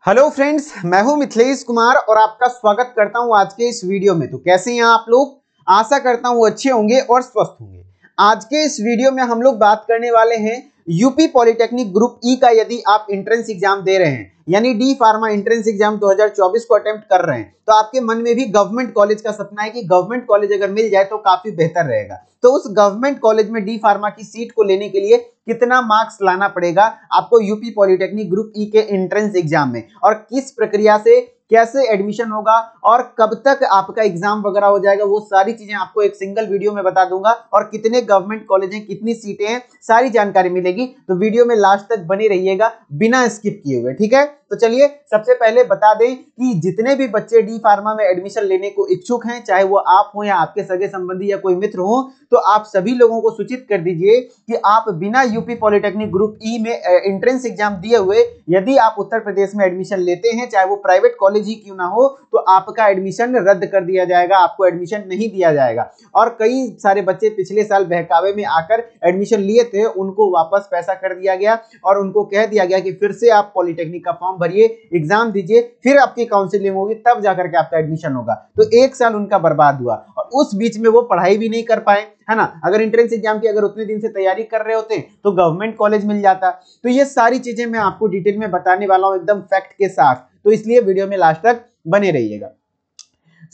Hello friends, मैं हूं मिथिलेश कुमार और आपका स्वागत करता हूं आज के इस वीडियो में। तो कैसे हैं आप लोग? आशा करता हूं अच्छे होंगे और स्वस्थ होंगे। आज के इस वीडियो में हम लोग बात करने वाले हैं यूपी पॉलिटेक्निक ग्रुप ई का। यदि आप एंट्रेंस एग्जाम दे रहे हैं यानी डी फार्मा एंट्रेंस एग्जाम 2024 को अटेम्प्ट कर रहे हैं तो आपके मन में भी गवर्नमेंट कॉलेज का सपना है कि गवर्नमेंट कॉलेज अगर मिल जाए तो काफी बेहतर रहेगा। तो उस गवर्नमेंट कॉलेज में डी फार्मा की सीट को लेने के लिए कितना मार्क्स लाना पड़ेगा आपको यूपी पॉलिटेक्निक ग्रुप ई के एंट्रेंस एग्जाम में, और किस प्रक्रिया से कैसे एडमिशन होगा और कब तक आपका एग्जाम वगैरह हो जाएगा, वो सारी चीजें आपको एक सिंगल वीडियो में बता दूंगा। और कितने गवर्नमेंट कॉलेज हैं, कितनी सीटें हैं, सारी जानकारी मिलेगी। तो वीडियो में लास्ट तक बने रहिएगा बिना स्किप किए हुए, ठीक है? तो चलिए सबसे पहले बता दें कि जितने भी बच्चे डी फार्मा में एडमिशन लेने को इच्छुक हैं, चाहे वो आप हो या आपके सगे संबंधी या कोई मित्र हो, तो आप सभी लोगों को सूचित कर दीजिए कि आप बिना यूपी पॉलिटेक्निक ग्रुप ई में एंट्रेंस एग्जाम दिए हुए यदि आप उत्तर प्रदेश में एडमिशन लेते हैं, चाहे वो प्राइवेट कॉलेज ही क्यों ना हो, तो आपका एडमिशन रद्द कर दिया जाएगा, आपको एडमिशन नहीं दिया जाएगा। और कई सारे बच्चे पिछले साल बहकावे में आकर एडमिशन लिए थे, उनको वापस पैसा कर दिया गया और उनको कह दिया गया कि फिर से आप पॉलिटेक्निक का फॉर्म भरिए, एग्जाम दीजिए, फिर आपकी काउंसलिंग होगी, तब जाकर के आपका एडमिशन होगा। तो एक साल उनका बर्बाद हुआ और उस बीच में वो पढ़ाई भी नहीं कर पाए, है ना। अगर एंट्रेंस एग्जाम की अगर उतने दिन से तैयारी कर रहे होते तो गवर्नमेंट कॉलेज मिल जाता। तो ये सारी चीजें मैं आपको डिटेल में बताने वाला हूं, एकदम फैक्ट के साथ। तो इसलिए वीडियो में लास्ट तक बने रहिएगा।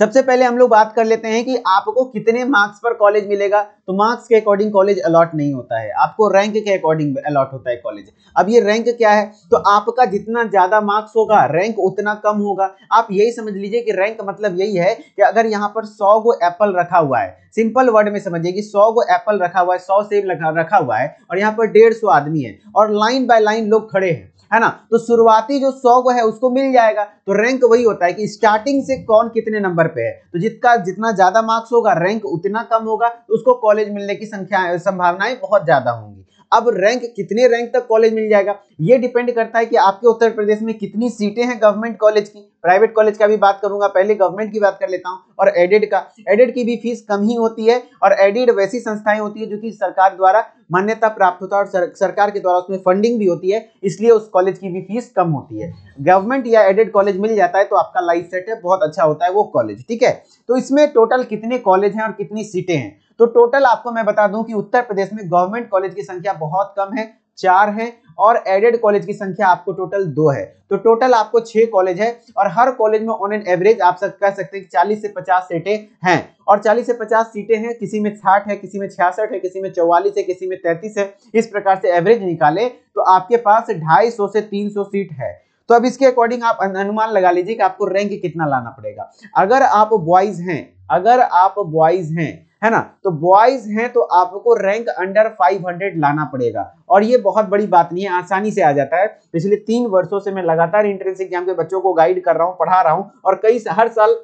सबसे पहले हम लोग बात कर लेते हैं कि आपको कितने मार्क्स पर कॉलेज मिलेगा। तो मार्क्स के अकॉर्डिंग कॉलेज अलॉट नहीं होता है, आपको रैंक के अकॉर्डिंग अलॉट होता है कॉलेज। अब ये रैंक क्या है? तो आपका जितना ज्यादा मार्क्स होगा रैंक उतना कम होगा। आप यही समझ लीजिए कि रैंक मतलब यही है कि अगर यहाँ पर 100 गो एप्पल रखा हुआ है, सिंपल वर्ड में समझिए कि 100 गो एप्पल रखा हुआ है, 100 सेब रखा हुआ है और यहाँ पर 150 आदमी है और लाइन बाय लाइन लोग खड़े हैं, है ना। तो शुरुआती जो 100 को है उसको मिल जाएगा। तो रैंक वही होता है कि स्टार्टिंग से कौन कितने नंबर पे है। तो जिसका जितना ज्यादा मार्क्स होगा रैंक उतना कम होगा, तो उसको कॉलेज मिलने की संभावनाएं बहुत ज्यादा होंगी। अब रैंक कितने रैंक तक कॉलेज मिल जाएगा ये डिपेंड करता है कि आपके उत्तर प्रदेश में कितनी सीटें हैं गवर्नमेंट कॉलेज की। प्राइवेट कॉलेज का भी बात करूंगा, पहले गवर्नमेंट की बात कर लेता हूं। और एडेड का, एडेड की भी फीस कम ही होती है और एडेड वैसी संस्थाएं होती है जो कि सरकार द्वारा मान्यता प्राप्त होता है और सरकार के द्वारा उसमें फंडिंग भी होती है, इसलिए उस कॉलेज की भी फीस कम होती है। गवर्नमेंट या एडेड कॉलेज मिल जाता है तो आपका लाइफ सेट है, बहुत अच्छा होता है वो कॉलेज, ठीक है। तो इसमें टोटल कितने कॉलेज हैं और कितनी सीटें हैं? तो टोटल आपको मैं बता दूं कि उत्तर प्रदेश में गवर्नमेंट कॉलेज की संख्या बहुत कम है, 4 हैं, और एडेड कॉलेज की संख्या आपको टोटल 2 है। तो टोटल आपको 6 कॉलेज है और हर कॉलेज में ऑन एन एवरेज आप सब कह सकते हैं कि 40 से 50 सीटें हैं। और 40 से 50 सीटें हैं, किसी में 60 है, किसी में 66 है, किसी में 44 है, किसी में 33 है। इस प्रकार से एवरेज निकाले तो आपके पास 250 से 300 सीट है। तो अब इसके अकॉर्डिंग आप अनुमान लगा लीजिए कि आपको रैंक कितना लाना पड़ेगा। अगर आप बॉयज हैं, अगर आप बॉयज हैं, है ना, तो बॉयज हैं तो आपको रैंक अंडर 500 लाना पड़ेगा। और ये बहुत बड़ी बात नहीं है, आसानी से आ जाता है। पिछले 3 वर्षों से मैं लगातार एंट्रेंस एग्जाम के बच्चों को गाइड कर रहा हूं, पढ़ा रहा हूं और हर साल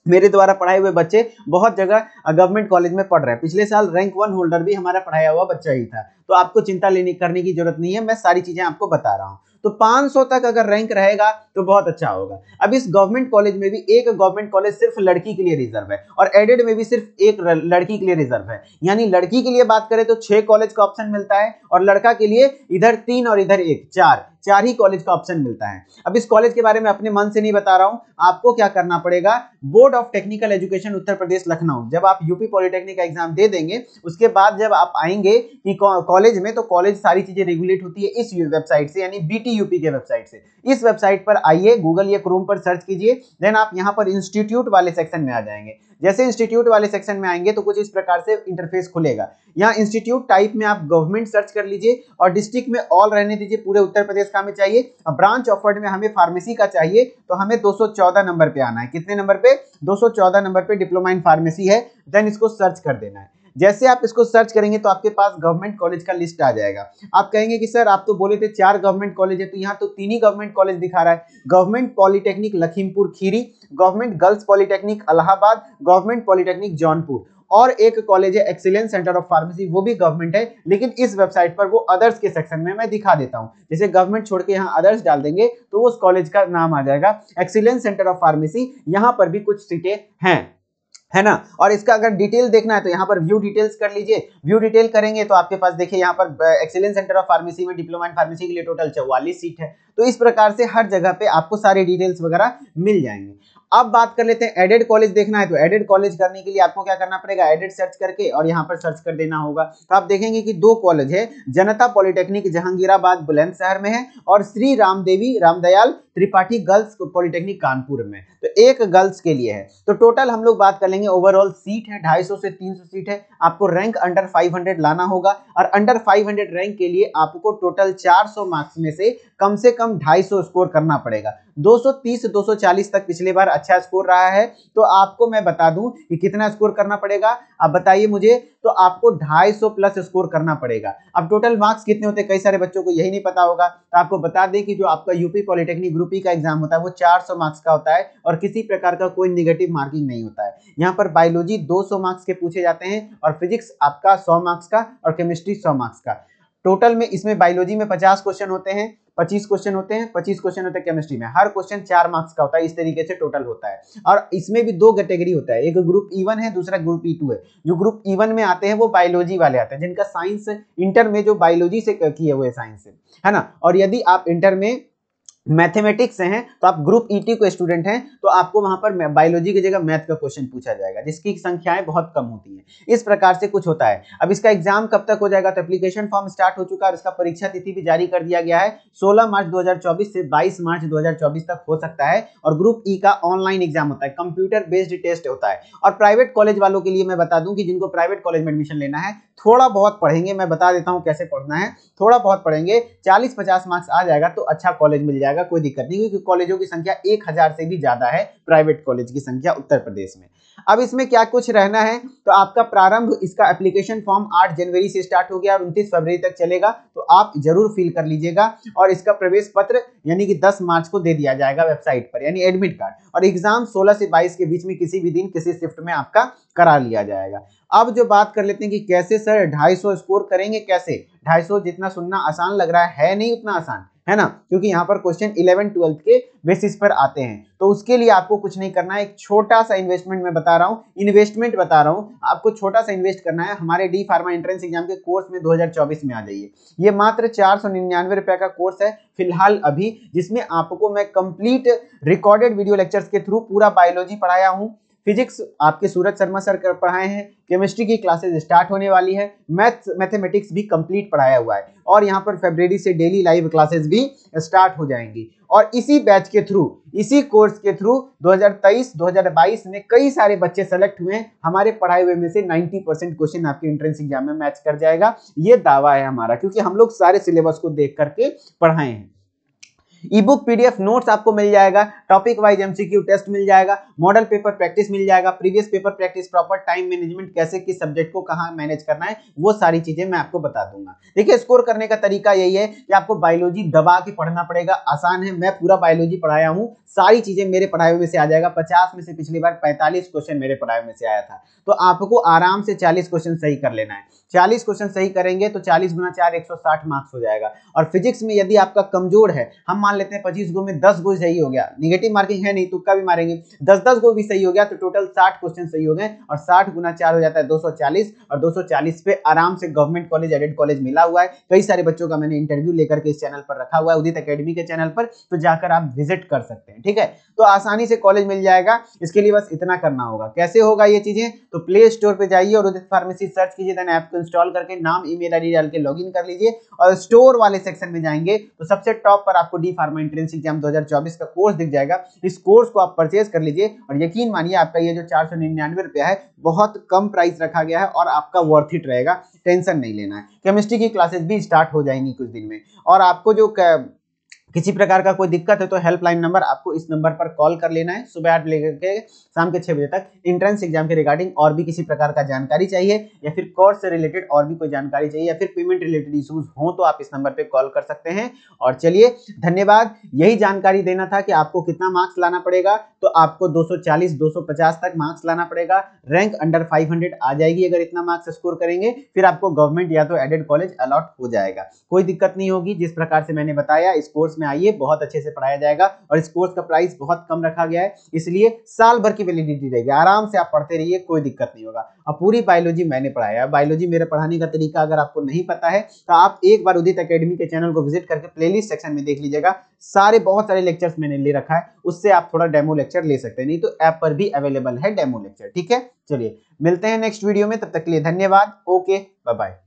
मेरे द्वारा पढ़ाए हुए बच्चे बहुत जगह गवर्नमेंट कॉलेज में पढ़ रहे हैं। पिछले साल रैंक 1 होल्डर भी हमारा पढ़ाया हुआ बच्चा ही था। तो आपको चिंता करने की जरूरत नहीं है, मैं सारी चीजें आपको बता रहा हूं। तो 500 तक अगर रैंक रहेगा तो बहुत अच्छा होगा। अब इस गवर्नमेंट कॉलेज में भी एक गवर्नमेंट कॉलेज सिर्फ लड़की के लिए रिजर्व है और एडेड में भी सिर्फ एक लड़की के लिए रिजर्व है। यानी लड़की के लिए बात करें तो 6 कॉलेज का ऑप्शन मिलता है और लड़का के लिए इधर 3 और इधर 1, 4 ही कॉलेज का ऑप्शन मिलता है। अब इस कॉलेज के बारे में अपने मन से नहीं बता रहा हूं, आपको क्या करना पड़ेगा, board of technical education Uttar Pradesh Lucknow, जब आप यूपी पॉलिटेक्निक का एग्जाम दे देंगे उसके बाद जब आप आएंगे कि कॉलेज में, तो कॉलेज सारी चीजें रेगुलेट होती है इस वेबसाइट से, यानी बीटी यूपी के वेबसाइट से। इस वेबसाइट पर आइए, गूगल या क्रोम पर सर्च कीजिए, देन आप यहां पर इंस्टीट्यूट वाले सेक्शन में आ जाएंगे। जैसे इंस्टीट्यूट वाले सेक्शन में आएंगे तो कुछ इस प्रकार से इंटरफेस खुलेगा। यहाँ इंस्टीट्यूट टाइप में आप गवर्नमेंट सर्च कर लीजिए और डिस्ट्रिक्ट में ऑल रहने दीजिए, पूरे उत्तर प्रदेश का हमें चाहिए। और ब्रांच ऑफर्ड में हमें फार्मेसी का चाहिए, तो हमें 214 नंबर पे आना है। कितने नंबर पे? 214 नंबर पे डिप्लोमा इन फार्मेसी है। देन इसको सर्च कर देना है। जैसे आप इसको सर्च करेंगे तो आपके पास गवर्नमेंट कॉलेज का लिस्ट आ जाएगा। आप कहेंगे कि सर आप तो बोले थे 4 गवर्नमेंट कॉलेज है, तो यहाँ तो 3 ही गवर्नमेंट कॉलेज दिखा रहा है। Government polytechnic Lakhimpur Kheri, government girls polytechnic Allahabad, government polytechnic Jaunpur, और एक कॉलेज है एक्सीलेंस सेंटर ऑफ फार्मेसी, वो भी गवर्नमेंट है, लेकिन इस वेबसाइट पर वो अदर्स के सेक्शन में मैं दिखा देता हूं। जैसे गवर्नमेंट छोड़ के यहाँ अदर्स डाल देंगे तो उस कॉलेज का नाम आ जाएगा एक्सीलेंस सेंटर ऑफ फार्मेसी। यहां पर भी कुछ सीटें हैं। है ना। और इसका अगर डिटेल देखना है तो यहाँ पर व्यू डिटेल्स कर लीजिए। व्यू डिटेल करेंगे तो आपके पास देखिए यहाँ पर एक्सीलेंस सेंटर ऑफ फार्मेसी में डिप्लोमा इन फार्मेसी के लिए टोटल 44 सीट है। तो इस प्रकार से हर जगह पे आपको सारे डिटेल्स वगैरह मिल जाएंगे। अब बात कर लेते हैं एडेड कॉलेज देखना है तो एडेड कॉलेज करने के लिए आपको क्या करना पड़ेगा, एडेड सर्च करके और यहाँ पर सर्च कर देना होगा। तो आप देखेंगे कि दो कॉलेज है, जनता पॉलिटेक्निक जहांगीराबाद बुलंदशहर में है और श्री रामदेवी रामदयाल त्रिपाठी गर्ल्स पॉलिटेक्निक कानपुर में। तो एक गर्ल्स के लिए है। तो टोटल हम लोग बात कर लेंगे, ओवरऑल सीट है 250 से 300 सीट है। आपको रैंक अंडर 500 लाना होगा और अंडर 500 रैंक के लिए आपको टोटल 400 मार्क्स में से कम 250 स्कोर करना पड़ेगा। 230 240 तक पिछली बार अच्छा स्कोर रहा है। तो आपको मैं बता दूं कि कितना स्कोर करना पड़ेगा, आप बताइए मुझे। तो आपको 250 प्लस स्कोर करना पड़ेगा। अब टोटल मार्क्स कितने होते हैं, कई सारे बच्चों को यही नहीं पता होगा। तो आपको बता दें कि जो आपका यूपी पॉलिटेक्निक ग्रुप ई का एग्जाम होता है वो 400 मार्क्स का होता है और किसी प्रकार का कोई निगेटिव मार्किंग नहीं होता है। यहाँ पर बायोलॉजी 200 मार्क्स के पूछे जाते हैं और फिजिक्स आपका 100 मार्क्स का और केमिस्ट्री 100 मार्क्स का। टोटल में इसमें बायोलॉजी में 50 क्वेश्चन होते हैं, 25 क्वेश्चन होते हैं, 25 क्वेश्चन होते हैं केमिस्ट्री में। हर क्वेश्चन 4 मार्क्स का होता है। इस तरीके से टोटल होता है। और इसमें भी दो कैटेगरी होता है, एक ग्रुप E1 है, दूसरा ग्रुप E2 है। जो ग्रुप E1 में आते हैं वो बायोलॉजी वाले आते हैं, जिनका साइंस इंटर में जो बायोलॉजी से किए हुए साइंस है ना। और यदि आप इंटर में मैथमेटिक्स से हैं तो आप ग्रुप E2 को स्टूडेंट हैं तो आपको वहां पर बायोलॉजी की जगह मैथ का क्वेश्चन पूछा जाएगा, जिसकी संख्याएं बहुत कम होती हैं। इस प्रकार से कुछ होता है। अब इसका एग्जाम कब तक हो जाएगा, तो एप्लीकेशन फॉर्म स्टार्ट हो चुका है और इसका परीक्षा तिथि भी जारी कर दिया गया है। 16 मार्च 2024 से 22 मार्च 2024 तक हो सकता है। और ग्रुप ई का ऑनलाइन एग्जाम होता है, कंप्यूटर बेस्ड टेस्ट होता है। और प्राइवेट कॉलेज वालों के लिए मैं बता दूं कि जिनको प्राइवेट कॉलेज में एडमिशन लेना है, थोड़ा बहुत पढ़ेंगे, मैं बता देता हूं कैसे पढ़ना है। थोड़ा बहुत पढ़ेंगे, 40-50 मार्क्स आ जाएगा तो अच्छा कॉलेज मिल जाएगा, कोई दिक्कत नहीं, क्योंकि कॉलेजों की संख्या 1000 से भी ज्यादा है प्राइवेट कॉलेज की संख्या उत्तर प्रदेश में। अब इसमें क्या कुछ रहना है, तो आपका प्रारंभ, इसका एप्लीकेशन फॉर्म 8 जनवरी से स्टार्ट हो गया और 29 फरवरी तक चलेगा। तो आप जरूर फिल कर लीजिएगा और इसका प्रवेश पत्र यानी कि 10 मार्च को दे दिया जाएगा वेबसाइट पर, यानी एडमिट कार्ड। और एग्जाम 16 से 22 के बीच में किसी भी दिन किसी शिफ्ट में आपका करा लिया जाएगा। अब जो बात कर लेते हैं कि कैसे सर 250 स्कोर करेंगे, कैसे 250 जितना सुनना आसान लग रहा है नहीं उतना आसान है ना, क्योंकि यहाँ पर क्वेश्चन 11-12 के बेसिस पर आते हैं। तो उसके लिए आपको कुछ नहीं करना है, एक छोटा सा इन्वेस्टमेंट मैं बता रहा हूँ, इन्वेस्टमेंट बता रहा हूँ, आपको छोटा सा इन्वेस्ट करना है। हमारे डी फार्मा एंट्रेंस एग्जाम के कोर्स में 2024 में आ जाइए। ये मात्र 499 रुपए का कोर्स है फिलहाल अभी, जिसमें आपको मैं कंप्लीट रिकॉर्डेड वीडियो लेक्चर्स के थ्रू पूरा बायोलॉजी पढ़ाया हूँ। फिजिक्स आपके सूरज शर्मा सर पढ़ाए हैं, केमिस्ट्री की क्लासेस स्टार्ट होने वाली है, मैथमेटिक्स भी कंप्लीट पढ़ाया हुआ है और यहाँ पर फरवरी से डेली लाइव क्लासेस भी स्टार्ट हो जाएंगी। और इसी बैच के थ्रू, इसी कोर्स के थ्रू 2023-2022 में कई सारे बच्चे सेलेक्ट हुए हैं। हमारे पढ़ाए हुए में से 90% क्वेश्चन आपके एंट्रेंस एग्जाम में मैच कर जाएगा, ये दावा है हमारा, क्योंकि हम लोग सारे सिलेबस को देख करके पढ़ाए हैं। ई बुक पीडीएफ नोट्स आपको मिल जाएगा, टॉपिक वाइज एमसीक्यू टेस्ट मिल जाएगा, मॉडल पेपर प्रैक्टिस मिल जाएगा, previous paper practice, proper time management, कैसे किस सब्जेक्ट को कहां मैनेज करना है, वो सारी चीजें मैं आपको बता दूंगा। देखिए स्कोर करने का तरीका यही है कि आपको बायोलॉजी दबा के पढ़ना पड़ेगा, आसान है। मैं पूरा बायोलॉजी पढ़ाया हूँ, सारी चीजें मेरे पढ़ाए में से आ जाएगा। 50 में से पिछली बार 45 क्वेश्चन मेरे पढ़ाए में से आया था। तो आपको आराम से 40 क्वेश्चन सही कर लेना है। 40 क्वेश्चन सही करेंगे तो 40 गुना 4 160 मार्क्स हो जाएगा। और फिजिक्स में यदि आपका कमजोर है, हम मान लेते हैं 25 गो में 10 गो सही हो गया, निगेटिव मार्किंग है नहीं, तुक्का भी मारेंगे, 10-10 गो भी सही हो गया तो टोटल 60 क्वेश्चन सही हो गए और 60 गुना 4 हो जाता है 240। और 240 पे आराम से गवर्नमेंट कॉलेज, एडेड कॉलेज मिला हुआ है। कई सारे बच्चों का मैंने इंटरव्यू लेकर के इस चैनल पर रखा हुआ है, उदित एकेडमी के चैनल पर, तो जाकर आप विजिट कर सकते हैं। ठीक है, तो आसानी से कॉलेज मिल जाएगा। इसके लिए बस इतना करना होगा। कैसे होगा ये चीजें, तो प्ले स्टोर पे जाइए और उदित फार्मेसी सर्च कीजिए, देन ऐप को इंस्टॉल करके नाम ईमेल आईडी डाल के लॉगिन कर लीजिए और स्टोर वाले सेक्शन में जाएंगे तो सबसे टॉप पर आपको डी फार्मा एंट्रेंस एग्जाम 2024 का कोर्स दिख जाएगा। इस कोर्स को आप परचेज कर लीजिए और यकीन मानिए आपका ये जो 499 रुपया है बहुत कम प्राइस रखा गया है और आपका वर्थ इट रहेगा, टेंशन नहीं लेना है। केमिस्ट्री की क्लासेस भी स्टार्ट हो जाएंगी कुछ दिन में। और आपको जो किसी प्रकार का कोई दिक्कत है तो हेल्पलाइन नंबर आपको इस नंबर पर कॉल कर लेना है। सुबह 8 लेकर के शाम के 6 बजे तक एंट्रेंस एग्जाम के रिगार्डिंग और भी किसी प्रकार का जानकारी चाहिए या फिर कोर्स से रिलेटेड और भी कोई जानकारी चाहिए या फिर पेमेंट रिलेटेड इश्यूज हो तो आप इस नंबर पे कॉल कर सकते हैं। और चलिए धन्यवाद, यही जानकारी देना था कि आपको कितना मार्क्स लाना पड़ेगा। तो आपको 240-250 तक मार्क्स लाना पड़ेगा, रैंक अंडर 500 आ जाएगी अगर इतना मार्क्स स्कोर करेंगे, फिर आपको गवर्नमेंट या तो एडेड कॉलेज अलॉट हो जाएगा। कोई दिक्कत नहीं होगी, जिस प्रकार से मैंने बताया इस कोर्स में आइए, बहुत अच्छे से पढ़ाया जाएगा और इस कोर्स का प्राइस बहुत कम रखा गया है, इसलिए साल भर की वैलिडिटी रहेगी। आराम से आप पढ़ते रहिए, कोई दिक्कत नहीं होगा। और पूरी बायोलॉजी मैंने पढ़ाया है। बायोलॉजी मेरे पढ़ाने का तरीका अगर आपको नहीं पता है तो आप एक बार उदित एकेडमी के चैनल को विजिट करके प्लेलिस्ट सेक्शन में देख लीजिएगा, सारे बहुत सारे लेक्चर्स मैंने ले रखा है, उससे आप थोड़ा डेमो लेक्चर ले सकते हैं, नहीं तो ऐप पर भी अवेलेबल है डेमो लेक्चर। ठीक है, चलिए मिलते हैं नेक्स्ट वीडियो में, तब तक के लिए धन्यवाद। Okay, bye bye.